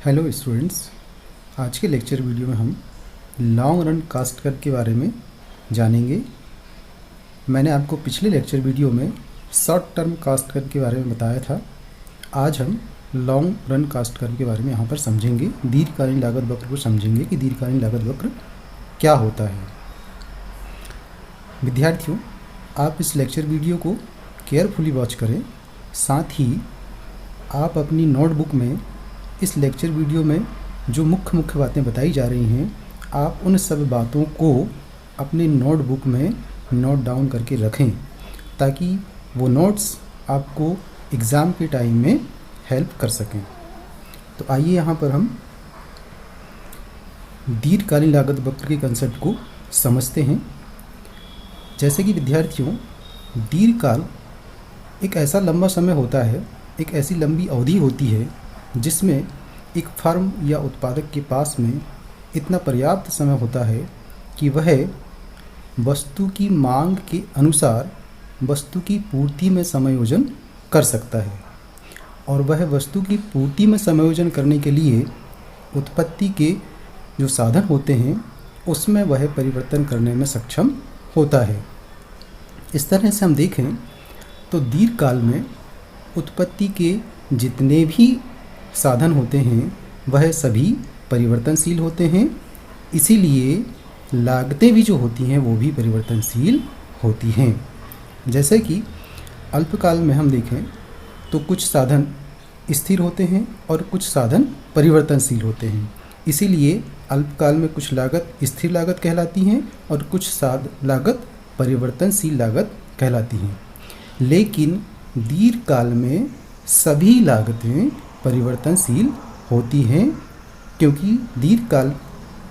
Hello students, आज के lecture video में हम लॉन्ग रन कास्ट कर्व के बारे में जानेंगे। मैंने आपको पिछले लेक्चर वीडियो में शॉर्ट टर्म कास्ट कर्व के बारे में बताया था। आज हम लॉन्ग रन कास्ट कर्व के बारे में यहाँ पर समझेंगे, दीर्घकालीन लागत वक्र को समझेंगे कि दीर्घकालीन लागत वक्र क्या होता है। विद्यार्थियों, आप इस लेक्चर वीडियो को केयरफुली वॉच करें, साथ ही आप अपनी नोटबुक में इस लेक्चर वीडियो में जो मुख्य बातें बताई जा रही हैं, आप उन सब बातों को अपने नोटबुक में नोट डाउन करके रखें ताकि वो नोट्स आपको एग्ज़ाम के टाइम में हेल्प कर सकें। तो आइए यहाँ पर हम दीर्घकालीन लागत वक्र के कंसेप्ट को समझते हैं। जैसे कि विद्यार्थियों, दीर्घकाल एक ऐसा लंबा समय होता है, एक ऐसी लंबी अवधि होती है जिसमें एक फर्म या उत्पादक के पास में इतना पर्याप्त समय होता है कि वह वस्तु की मांग के अनुसार वस्तु की पूर्ति में समायोजन कर सकता है, और वह वस्तु की पूर्ति में समायोजन करने के लिए उत्पत्ति के जो साधन होते हैं उसमें वह परिवर्तन करने में सक्षम होता है। इस तरह से हम देखें तो दीर्घकाल में उत्पत्ति के जितने भी साधन होते हैं वह सभी परिवर्तनशील होते हैं, इसीलिए लागतें भी जो होती हैं वो भी परिवर्तनशील होती हैं। जैसे कि अल्पकाल में हम देखें तो कुछ साधन स्थिर होते हैं और कुछ साधन परिवर्तनशील होते हैं, इसीलिए अल्पकाल में कुछ लागत स्थिर लागत कहलाती हैं और कुछ लागत परिवर्तनशील लागत कहलाती हैं। लेकिन दीर्घकाल में सभी लागतें परिवर्तनशील होती हैं, क्योंकि दीर्घकाल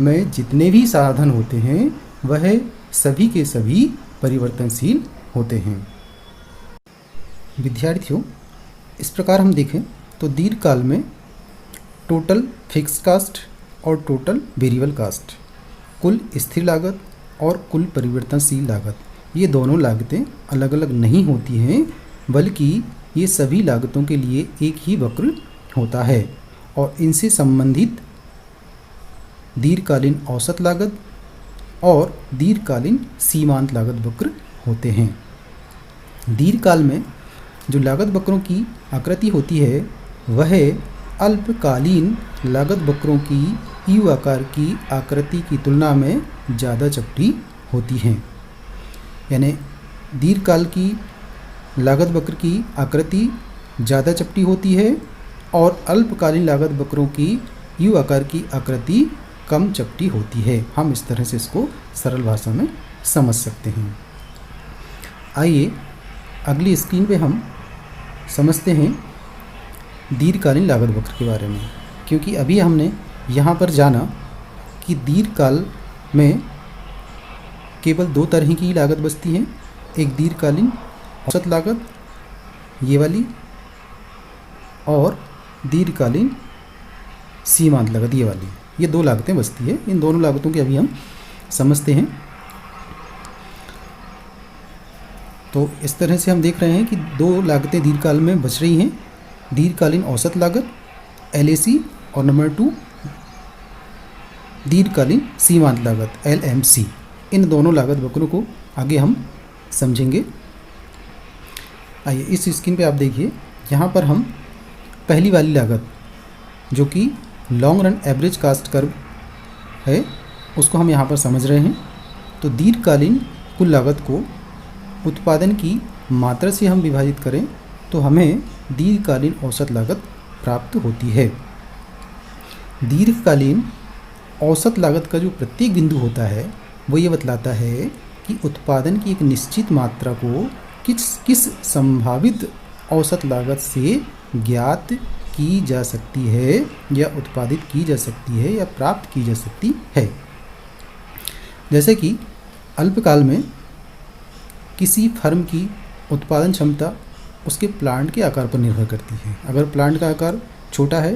में जितने भी साधन होते हैं वह सभी के सभी परिवर्तनशील होते हैं। विद्यार्थियों, इस प्रकार हम देखें तो दीर्घकाल में टोटल फिक्स कास्ट और टोटल वेरिएबल कास्ट, कुल स्थिर लागत और कुल परिवर्तनशील लागत, ये दोनों लागतें अलग अलग नहीं होती हैं, बल्कि ये सभी लागतों के लिए एक ही वक्र होता है और इनसे संबंधित दीर्घकालीन औसत लागत और दीर्घकालीन सीमांत लागत वक्र होते हैं। दीर्घकाल में जो लागत वक्रों की आकृति होती है वह अल्पकालीन लागत वक्रों की यू आकार की आकृति की तुलना में ज़्यादा चपटी होती हैं। यानी दीर्घकाल की लागत वक्र की आकृति ज़्यादा चपटी होती है और अल्पकालीन लागत वक्रों की यू आकार की आकृति कम चपटी होती है। हम इस तरह से इसको सरल भाषा में समझ सकते हैं। आइए अगली स्क्रीन पे हम समझते हैं दीर्घकालीन लागत वक्र के बारे में, क्योंकि अभी हमने यहाँ पर जाना कि दीर्घकाल में केवल दो तरह की लागत बचती हैं, एक दीर्घकालीन औसत लागत ये वाली और दीर्घकालीन सीमांत लागत ये वाली, ये दो लागतें बचती है। इन दोनों लागतों के अभी हम समझते हैं। तो इस तरह से हम देख रहे हैं कि दो लागतें दीर्घकाल में बच रही हैं, दीर्घकालीन औसत लागत LAC और नंबर 2 दीर्घकालीन सीमांत लागत LMC। इन दोनों लागत वक्रों को आगे हम समझेंगे। आइए इस स्क्रीन पे आप देखिए, यहाँ पर हम पहली वाली लागत जो कि long run average cost curve है उसको हम यहाँ पर समझ रहे हैं। तो दीर्घकालीन कुल लागत को उत्पादन की मात्रा से हम विभाजित करें तो हमें दीर्घकालीन औसत लागत प्राप्त होती है। दीर्घकालीन औसत लागत का जो प्रत्येक बिंदु होता है वो ये बतलाता है कि उत्पादन की एक निश्चित मात्रा को किस संभावित औसत लागत से ज्ञात की जा सकती है या उत्पादित की जा सकती है या प्राप्त की जा सकती है। जैसे कि अल्पकाल में किसी फर्म की उत्पादन क्षमता उसके प्लांट के आकार पर निर्भर करती है। अगर प्लांट का आकार छोटा है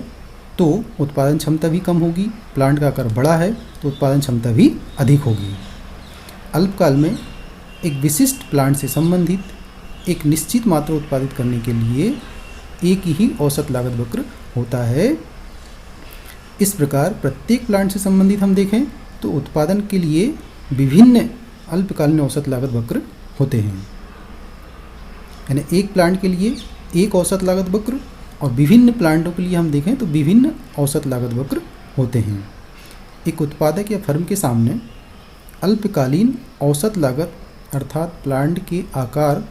तो उत्पादन क्षमता भी कम होगी, प्लांट का आकार बड़ा है तो उत्पादन क्षमता भी अधिक होगी। अल्पकाल में एक विशिष्ट प्लांट से संबंधित एक निश्चित मात्रा उत्पादित करने के लिए एक ही औसत लागत वक्र होता है। इस प्रकार प्रत्येक प्लांट से संबंधित हम देखें तो उत्पादन के लिए विभिन्न अल्पकालीन औसत लागत वक्र होते हैं। यानी एक प्लांट के लिए एक औसत लागत वक्र और विभिन्न प्लांटों के लिए हम देखें तो विभिन्न औसत लागत वक्र होते हैं। एक उत्पादक या फर्म के सामने अल्पकालीन औसत लागत अर्थात प्लांट के आकार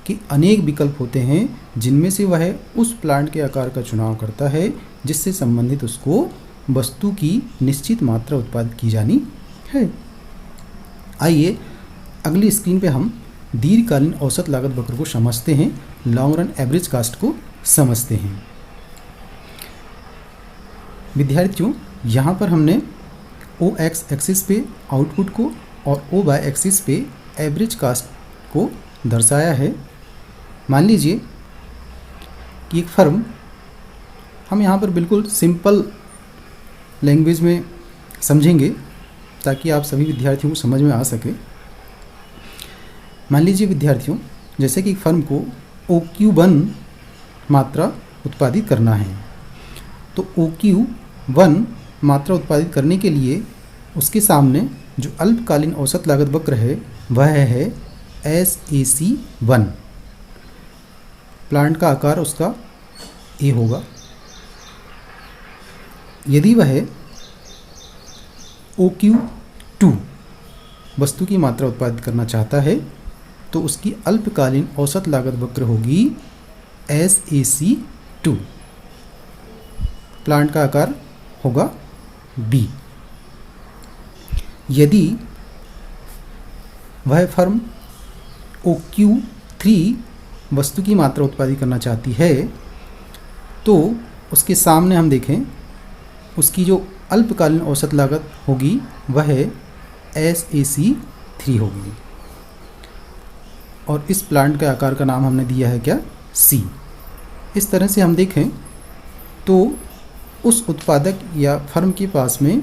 के अनेक विकल्प होते हैं, जिनमें से वह उस प्लांट के आकार का चुनाव करता है जिससे संबंधित उसको वस्तु की निश्चित मात्रा उत्पादित की जानी है। आइए अगली स्क्रीन पे हम दीर्घकालीन औसत लागत वक्र को समझते हैं, लॉन्ग रन एवरेज कास्ट को समझते हैं। विद्यार्थियों, यहाँ पर हमने ओ एक्स एक्सिस पे आउटपुट को और ओ वाई एक्सिस पे एवरेज कास्ट को दर्शाया है। मान लीजिए कि एक फर्म, हम यहाँ पर बिल्कुल सिंपल लैंग्वेज में समझेंगे ताकि आप सभी विद्यार्थियों को समझ में आ सके। मान लीजिए विद्यार्थियों, जैसे कि एक फर्म को OQ1 मात्रा उत्पादित करना है, तो OQ1 मात्रा उत्पादित करने के लिए उसके सामने जो अल्पकालीन औसत लागत वक्र है वह है SAC1। प्लांट का आकार उसका A होगा। यदि वह OQ2 वस्तु की मात्रा उत्पादित करना चाहता है तो उसकी अल्पकालीन औसत लागत वक्र होगी SAC2। प्लांट का आकार होगा B। यदि वह फर्म OQ3 वस्तु की मात्रा उत्पादित करना चाहती है तो उसके सामने हम देखें उसकी जो अल्पकालीन औसत लागत होगी वह SAC3 होगी और इस प्लांट के आकार का नाम हमने दिया है क्या, C। इस तरह से हम देखें तो उस उत्पादक या फर्म के पास में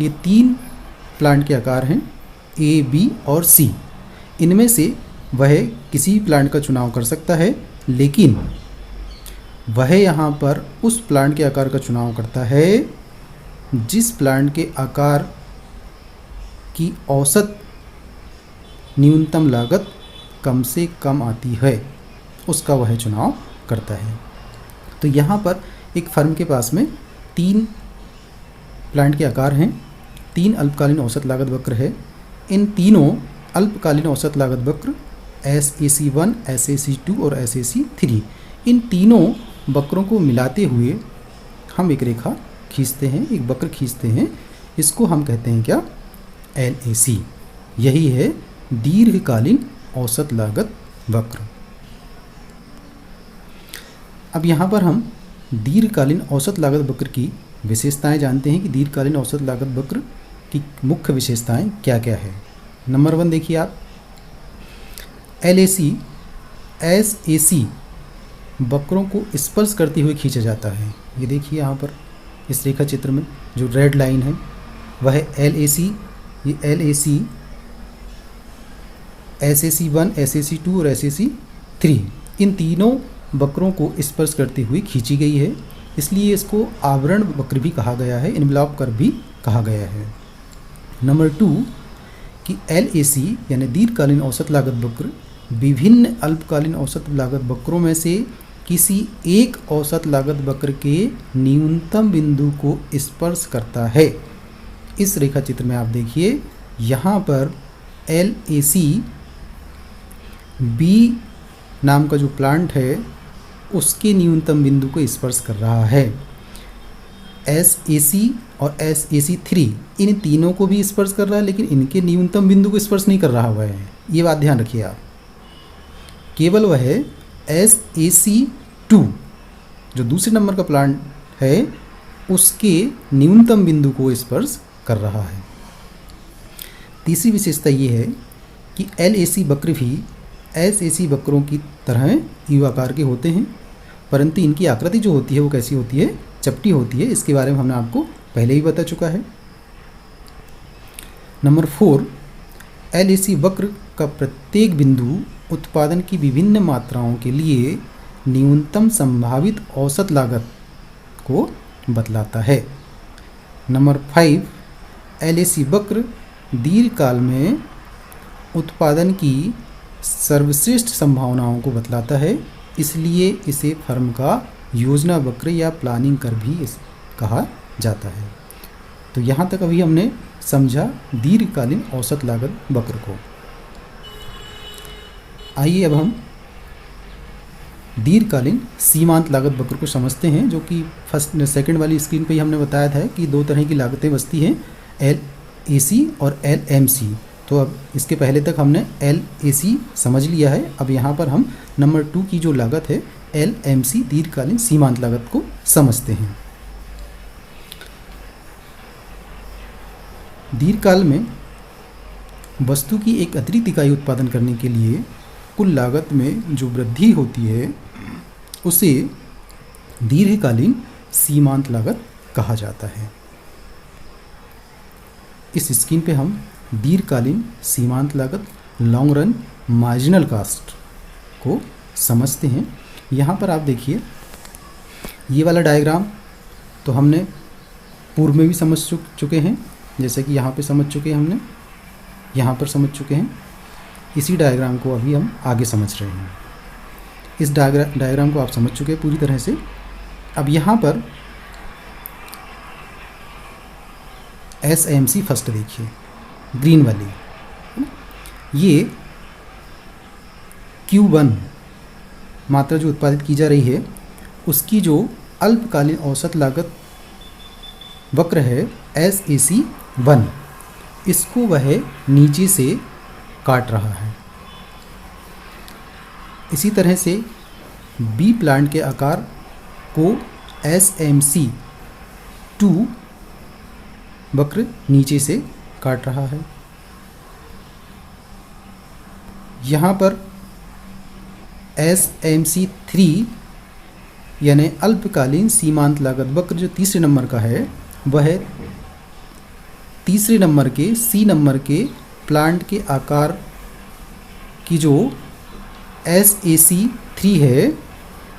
ये 3 प्लांट के आकार हैं A, B और C। इनमें से वह किसी प्लांट का चुनाव कर सकता है, लेकिन वह यहाँ पर उस प्लांट के आकार का चुनाव करता है जिस प्लांट के आकार की औसत न्यूनतम लागत कम से कम आती है, उसका वह चुनाव करता है। तो यहाँ पर एक फर्म के पास में 3 प्लांट के आकार हैं, 3 अल्पकालीन औसत लागत वक्र है। इन तीनों अल्पकालीन औसत लागत वक्र SAC1, SAC2 और SAC3, इन तीनों वक्रों को मिलाते हुए हम एक रेखा खींचते हैं, एक वक्र खींचते हैं। इसको हम कहते हैं क्या, LAC। यही है दीर्घकालीन औसत लागत वक्र। अब यहाँ पर हम दीर्घकालीन औसत लागत वक्र की विशेषताएं जानते हैं कि दीर्घकालीन औसत लागत वक्र की मुख्य विशेषताएं क्या क्या है। नंबर 1 देखिए आप, LAC SAC वक्रों को स्पर्श करते हुए खींचा जाता है। ये देखिए यहाँ पर इस रेखा चित्र में जो रेड लाइन है वह LAC, ये LAC SAC1, SAC2 और SAC3, इन तीनों वक्रों को स्पर्श करते हुए खींची गई है, इसलिए इसको आवरण वक्र भी कहा गया है, इनवलॉप कर्व भी कहा गया है। नंबर 2 कि LAC यानी दीर्घकालीन औसत लागत वक्र विभिन्न अल्पकालीन औसत लागत वक्रों में से किसी एक औसत लागत वक्र के न्यूनतम बिंदु को स्पर्श करता है। इस रेखा चित्र में आप देखिए यहाँ पर LAC B नाम का जो प्लांट है उसके न्यूनतम बिंदु को स्पर्श कर रहा है। SAC और SAC3 इन तीनों को भी स्पर्श कर रहा है, लेकिन इनके न्यूनतम बिंदु को स्पर्श नहीं कर रहा हुआ है। ये बात ध्यान रखिए आप। केवल वह SAC2 जो दूसरे नंबर का प्लांट है उसके न्यूनतम बिंदु को स्पर्श कर रहा है। तीसरी विशेषता ये है कि LAC वक्र भी SAC वक्रों की तरह यू आकार के होते हैं, परंतु इनकी आकृति जो होती है वो कैसी होती है, चपटी होती है। इसके बारे में हमने आपको पहले ही बता चुका है। नंबर 4, LAC वक्र का प्रत्येक बिंदु उत्पादन की विभिन्न मात्राओं के लिए न्यूनतम संभावित औसत लागत को बतलाता है। नंबर 5, LAC वक्र दीर्घकाल में उत्पादन की सर्वश्रेष्ठ संभावनाओं को बतलाता है, इसलिए इसे फर्म का योजना वक्र या प्लानिंग कर्व भी कहा जाता है। तो यहाँ तक अभी हमने समझा दीर्घकालीन औसत लागत वक्र को। आइए अब हम दीर्घकालीन सीमांत लागत वक्र को समझते हैं, जो कि सेकंड वाली स्क्रीन पे ही हमने बताया था कि दो तरह की लागतें बसती हैं, LAC और LMC। तो अब इसके पहले तक हमने LAC समझ लिया है। अब यहाँ पर हम नंबर 2 की जो लागत है LMC दीर्घकालीन सीमांत लागत को समझते हैं। दीर्घकाल में वस्तु की एक अतिरिक्त इकाई उत्पादन करने के लिए कुल लागत में जो वृद्धि होती है उसे दीर्घकालीन सीमांत लागत कहा जाता है। इस स्क्रीन पे हम दीर्घकालीन सीमांत लागत लॉन्ग रन मार्जिनल कास्ट को समझते हैं। यहाँ पर आप देखिए ये वाला डायग्राम तो हमने पूर्व में भी समझ चुके हैं, जैसे कि यहाँ पे समझ चुके हैं, हमने यहाँ पर समझ चुके हैं। इसी डायग्राम को अभी हम आगे समझ रहे हैं। इस डायग्राम को आप समझ चुके हैं पूरी तरह से। अब यहाँ पर SMC फर्स्ट देखिए, ग्रीन वाली, ये Q1 मात्रा जो उत्पादित की जा रही है उसकी जो अल्पकालीन औसत लागत वक्र है SAC1, इसको वह नीचे से काट रहा है। इसी तरह से B प्लांट के आकार को SMC2 वक्र नीचे से काट रहा है। यहाँ पर SMC3 यानी अल्पकालीन सीमांत लागत वक्र जो तीसरे नंबर का है, वह तीसरे नंबर के C नंबर के प्लांट के आकार की जो SAC3 है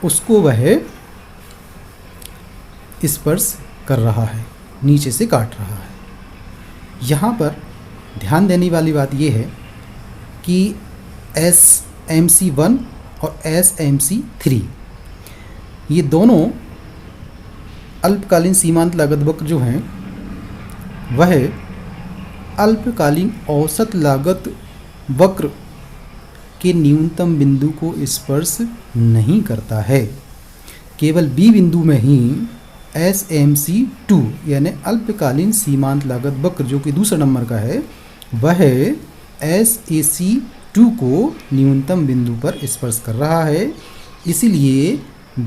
उसको वह स्पर्श कर रहा है, नीचे से काट रहा है। यहाँ पर ध्यान देने वाली बात यह है कि SMC1 और SMC3 ये दोनों अल्पकालीन सीमांत लागत वक्र जो हैं वह अल्पकालीन औसत लागत वक्र के न्यूनतम बिंदु को स्पर्श नहीं करता है। केवल B बिंदु में ही SMC2 यानी अल्पकालीन सीमांत लागत वक्र जो कि दूसरा नंबर का है, वह SAC2 को न्यूनतम बिंदु पर स्पर्श कर रहा है। इसीलिए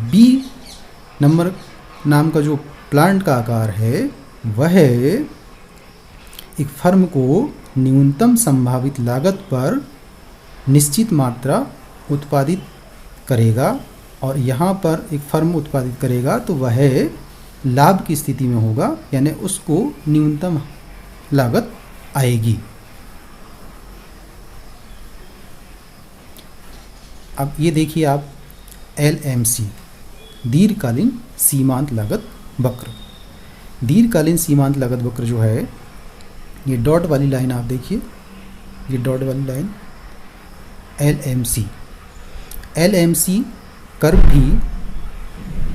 B नंबर नाम का जो प्लांट का आकार है वह एक फर्म को न्यूनतम संभावित लागत पर निश्चित मात्रा उत्पादित करेगा, और यहाँ पर एक फर्म उत्पादित करेगा तो वह लाभ की स्थिति में होगा, यानी उसको न्यूनतम लागत आएगी। अब ये देखिए आप LMC दीर्घकालीन सीमांत लागत वक्र। दीर्घकालीन सीमांत लागत वक्र जो है, ये डॉट वाली लाइन आप देखिए, ये डॉट वाली लाइन LMC कर्व भी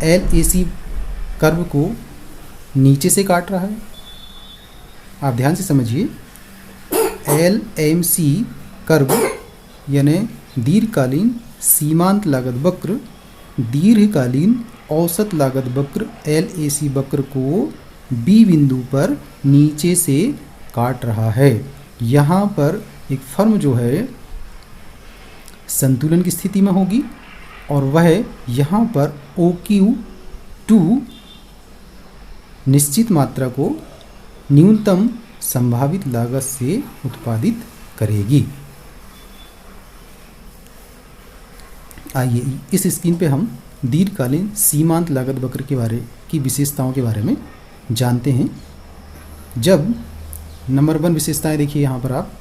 LAC कर्व को नीचे से काट रहा है। आप ध्यान से समझिए, LMC कर्व यानी दीर्घकालीन सीमांत लागत वक्र दीर्घकालीन औसत लागत वक्र LAC वक्र को B बिंदु पर नीचे से काट रहा है। यहाँ पर एक फर्म जो है संतुलन की स्थिति में होगी और वह यहाँ पर OQ2 निश्चित मात्रा को न्यूनतम संभावित लागत से उत्पादित करेगी। आइए इस स्क्रीन पे हम दीर्घकालीन सीमांत लागत वक्र के बारे की विशेषताओं के बारे में जानते हैं। जब नंबर 1 विशेषताएं देखिए यहाँ पर आप,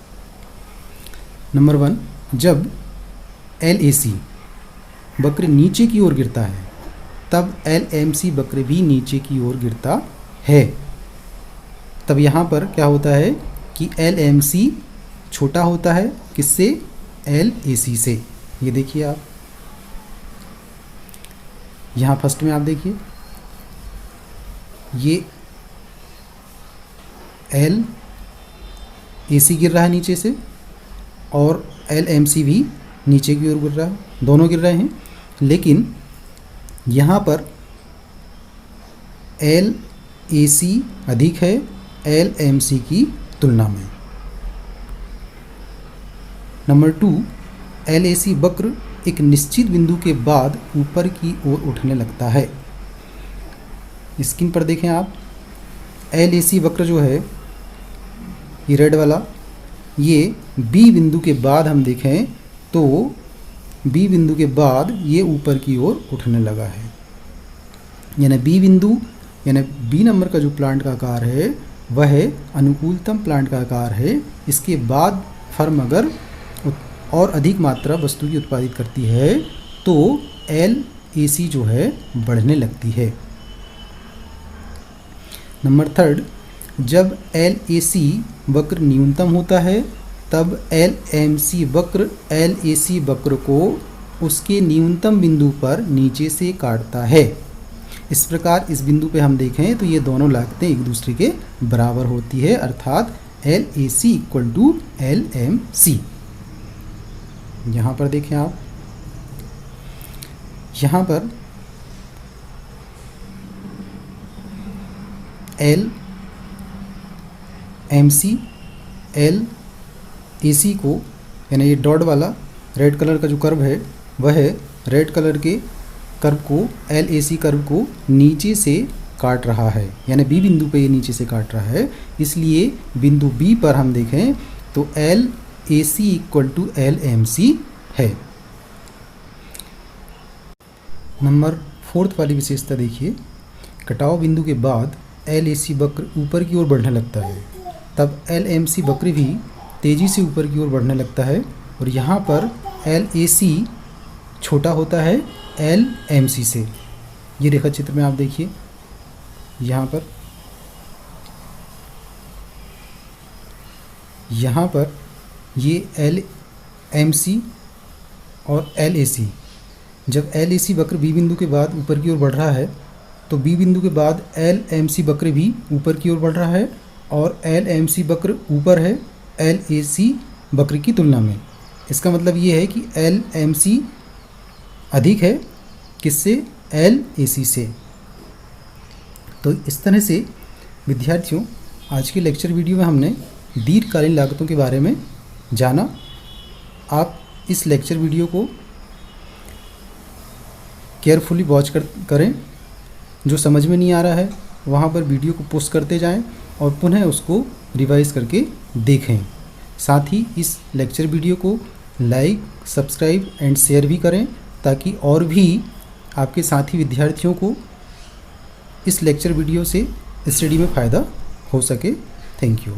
नंबर 1, जब LAC वक्र नीचे की ओर गिरता है तब LMC वक्र भी नीचे की ओर गिरता है। तब यहाँ पर क्या होता है कि LMC छोटा होता है किससे, LAC से। ये देखिए आप यहाँ फर्स्ट में आप देखिए ये LAC गिर रहा है नीचे से और LMC भी नीचे की ओर गिर रहा है, दोनों गिर रहे हैं, लेकिन यहाँ पर LAC अधिक है LMC की तुलना में। नंबर 2, LAC वक्र एक निश्चित बिंदु के बाद ऊपर की ओर उठने लगता है। स्क्रीन पर देखें आप, LAC वक्र जो है ये रेड वाला, ये B बिंदु के बाद हम देखें तो B बिंदु के बाद ये ऊपर की ओर उठने लगा है, यानी B बिंदु यानी B नंबर का जो प्लांट का आकार है वह अनुकूलतम प्लांट का आकार है। इसके बाद फर्म अगर और अधिक मात्रा वस्तु की उत्पादित करती है तो LAC जो है बढ़ने लगती है। नंबर 3, जब LAC वक्र न्यूनतम होता है तब LMC वक्र LAC वक्र को उसके न्यूनतम बिंदु पर नीचे से काटता है। इस प्रकार इस बिंदु पे हम देखें तो ये दोनों लागतें एक दूसरे के बराबर होती है, अर्थात LAC इक्वल टू LMC। यहाँ पर देखें आप, यहाँ पर LMC LAC को यानी ये डॉट वाला रेड कलर का जो कर्व है वह रेड कलर के कर्व को LAC कर्व को नीचे से काट रहा है, यानी B बिंदु पे ये नीचे से काट रहा है। इसलिए बिंदु B पर हम देखें तो LAC इक्वल टू LMC है। नंबर 4 वाली विशेषता देखिए, कटाव बिंदु के बाद LAC वक्र ऊपर की ओर बढ़ने लगता है, तब LMC वक्र भी तेज़ी से ऊपर की ओर बढ़ने लगता है और यहाँ पर LAC छोटा होता है LMC से। ये रेखा चित्र में आप देखिए, यहाँ पर ये LMC और LAC, जब LAC वक्र B बिंदु के बाद ऊपर की ओर बढ़ रहा है तो B बिंदु के बाद LMC वक्र भी ऊपर की ओर बढ़ रहा है और LMC वक्र ऊपर है LAC वक्र की तुलना में। इसका मतलब ये है कि LMC अधिक है किससे, LAC से। तो इस तरह से विद्यार्थियों आज के लेक्चर वीडियो में हमने दीर्घकालीन लागतों के बारे में जाना। आप इस लेक्चर वीडियो को केयरफुली वॉच करें, जो समझ में नहीं आ रहा है वहाँ पर वीडियो को पॉज करते जाएं और पुनः उसको रिवाइज करके देखें। साथ ही इस लेक्चर वीडियो को लाइक, सब्सक्राइब एंड शेयर भी करें ताकि और भी आपके साथी विद्यार्थियों को इस लेक्चर वीडियो से स्टडी में फ़ायदा हो सके। Thank you.